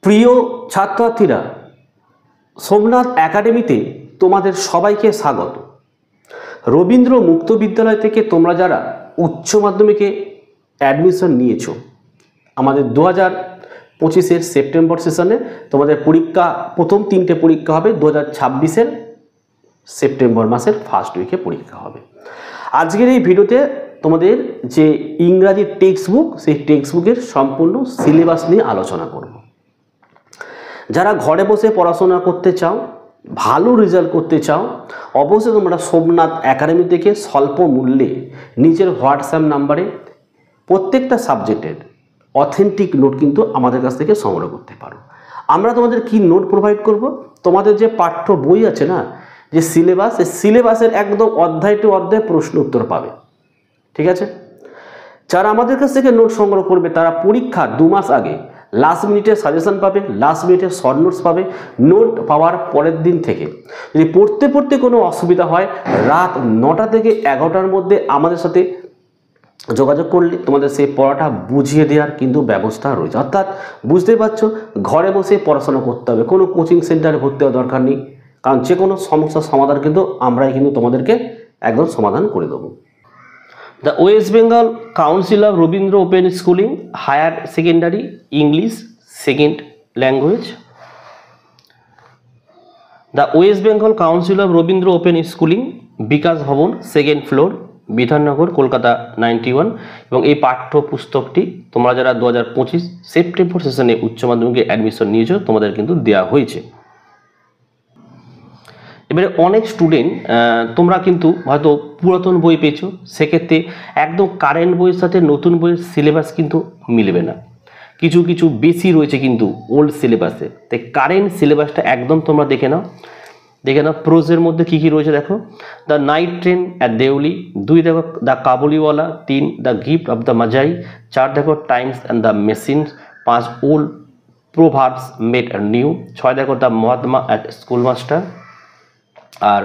প্রিয় ছাত্রছাত্রীরা, সোমনাথ একাডেমিতে তোমাদের সবাইকে স্বাগত। রবীন্দ্র মুক্ত বিদ্যালয় থেকে তোমরা যারা উচ্চ মাধ্যমিকে অ্যাডমিশন নিয়েছো, আমাদের 2025-এর সেপ্টেম্বর সেশনে তোমাদের পরীক্ষা, প্রথম 3টে পরীক্ষা হবে। 2026-এর সেপ্টেম্বর মাসের ফার্স্ট উইকে পরীক্ষা হবে। আজকের এই ভিডিওতে তোমাদের যে ইংরাজি টেক্সট বুক, সেই টেক্সট বুকের সম্পূর্ণ সিলেবাস নিয়ে আলোচনা করব। যারা ঘরে বসে পড়াশোনা করতে চাও, ভালো রেজাল্ট করতে চাও, অবশ্যই তোমরা সোমনাথ একাডেমি থেকে স্বল্প মূল্যে নিজের হোয়াটসঅ্যাপ নাম্বারে প্রত্যেকটা সাবজেক্টের অথেন্টিক নোট কিন্তু আমাদের কাছ থেকে সংগ্রহ করতে পারো। আমরা তোমাদের কি নোট প্রোভাইড করব? তোমাদের যে পাঠ্য বই আছে না, যে সিলেবাস, সেই সিলেবাসের একদম অধ্যায় টু অধ্যায় প্রশ্ন উত্তর পাবে। ঠিক আছে? যারা আমাদের কাছ থেকে নোট সংগ্রহ করবে তারা পরীক্ষার 2 মাস আগে লাস্ট মিনিটে সাজেশন পাবে, লাস্ট মিনিটে শর্ট নোটস পাবে। নোট পাওয়ার পরের দিন থেকে যদি পড়তে পড়তে কোনো অসুবিধা হয়, রাত 9টা থেকে 11টার মধ্যে আমাদের সাথে যোগাযোগ করলে তোমাদের সেই পড়াটা বুঝিয়ে দেওয়ার কিন্তু ব্যবস্থা রয়েছে। অর্থাৎ বুঝতেই পারছো, ঘরে বসে পড়াশোনা করতে হবে, কোনো কোচিং সেন্টারে ভর্তি হওয়ার দরকার নেই। কারণ যে কোনো সমস্যার সমাধান কিন্তু আমরাই কিন্তু তোমাদেরকে একদম সমাধান করে দেবো। The West Bengal Council of Rabindra Open Schooling Higher Secondary English Second Language. The West Bengal Council of Rabindra Open Schooling, বিকাশ ভবন, 2nd ফ্লোর, বিধাননগর, কলকাতা 91। এবং এই পাঠ্য পুস্তকটি তোমরা যারা 2025 সেপ্টেম্বর সেশনে উচ্চ মাধ্যমিকে অ্যাডমিশন নিয়েছো তোমাদের কিন্তু দেওয়া হয়েছে। এবারে অনেক স্টুডেন্ট তোমরা কিন্তু হয়তো পুরাতন বই পেয়েছো, সেক্ষেত্রে একদম কারেন্ট বইয়ের সাথে নতুন বইয়ের সিলেবাস কিন্তু মিলবে না। কিছু কিছু বেশি রয়েছে কিন্তু ওল্ড সিলেবাসে। তাই কারেন্ট সিলেবাসটা একদম তোমরা দেখে নাও। প্রোজের মধ্যে কী কী রয়েছে দেখো। The night train at Deoli, 2 দেখো the Kabuliwala, 3 the gift of the Magi, 4 দেখো times and the machines, 5 old proverbs made new, 6 দেখো দ্য মহাত্মা অ্যাট স্কুলমাস্টার। আর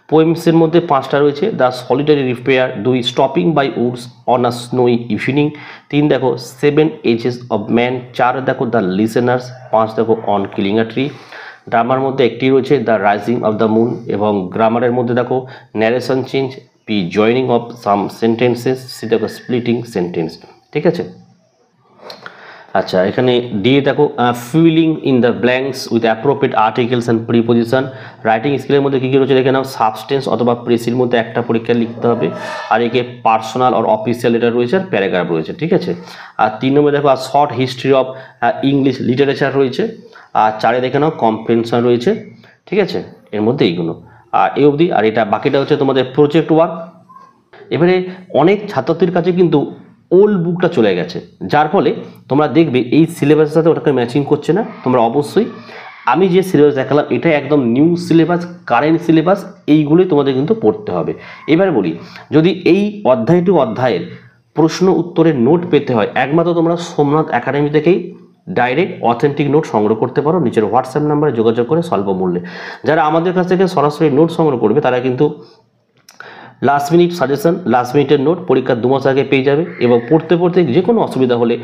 পোয়েমসের মধ্যে 5টা রয়েছে। The solitary reaper, 2 stopping by woods on a snowy evening, 3 দেখো 7 edges of man, 4 দেখো দ্য লিসেনার্স, 5 দেখো অন কিলিং আ ট্রি। ড্রামার মধ্যে একটি রয়েছে the rising of the moon. এবং গ্রামারের মধ্যে দেখো narration change, B joining of some sentences, C দেখো স্প্লিটিং সেন্টেন্স। ঠিক আছে? আচ্ছা, এখানে দিয়ে দেখো filling in the blanks with appropriate articles and preposition. Writing স্কিলের মধ্যে কী কী রয়েছে দেখে নাও। সাবস্টেন্স অথবা প্রেসির মধ্যে একটা পরীক্ষা লিখতে হবে। আর একে পার্সোনাল আর অফিসিয়াল এটা রয়েছে, আর প্যারাগ্রাফ রয়েছে। ঠিক আছে? আর 3 নম্বরে দেখো আর short history of English literature রয়েছে। আর 4 দেখে নাও কম্প্রেনশন রয়েছে। ঠিক আছে? এর মধ্যে এইগুলো আর এই অবধি। আর এটা বাকিটা হচ্ছে তোমাদের প্রজেক্ট ওয়ার্ক। এবারে অনেক ছাত্রছাত্রীর কাছে কিন্তু ওল্ড বুকটা চলে গেছে, যার ফলে তোমরা দেখবে এই সিলেবাসের সাথে ওটাকে ম্যাচিং করছে না। তোমরা অবশ্যই আমি যে সিলেবাস দেখালাম এটা একদম নিউ সিলেবাস, কারেন্ট সিলেবাস, এইগুলোই তোমাদের কিন্তু পড়তে হবে। এবারে বলি, যদি এই অধ্যায় টু অধ্যায়ের প্রশ্ন উত্তরের নোট পেতে হয়, একমাত্র তোমরা সোমনাথ একাডেমি থেকেই ডাইরেক্ট অথেন্টিক নোট সংগ্রহ করতে পারো নিজের হোয়াটসঅ্যাপ নাম্বারে যোগাযোগ করে স্বল্প মূল্যে। যারা আমাদের কাছ থেকে সরাসরি নোট সংগ্রহ করবে তারা কিন্তু লাস্ট মিনিট সাজেশন, লাস্ট মিনিটের নোট পরীক্ষার 2 মাস আগে পেয়ে যাবে। এবং পড়তে পড়তে যে কোনো অসুবিধা হলে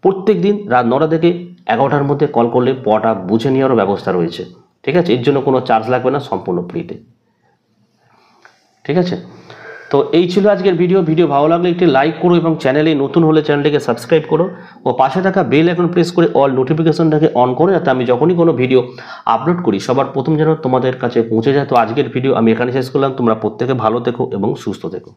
প্রত্যেক দিন রাত 9টা থেকে 11টার মধ্যে কল করলে পড়াটা বুঝে নেওয়ারও ব্যবস্থা রয়েছে। ঠিক আছে? এর জন্য কোনো চার্জ লাগবে না, সম্পূর্ণ ফ্রিতে। ঠিক আছে? তো এই ছিল আজকের ভিডিও ভালো লাগলে একটি লাইক করো এবং চ্যানেলে নতুন হলে চ্যানেলটিকে সাবস্ক্রাইব করো ও পাশে থাকা বেল আইকন প্রেস করে অল নোটিফিকেশনটাকে অন করো, যাতে আমি যখনই কোনো ভিডিও আপলোড করি সবার প্রথম যেন তোমাদের কাছে পৌঁছে যায়। তো আজকের ভিডিও আমি এখানে শেষ করলাম। তোমরা প্রত্যেকে ভালো থেকো এবং সুস্থ থেকো।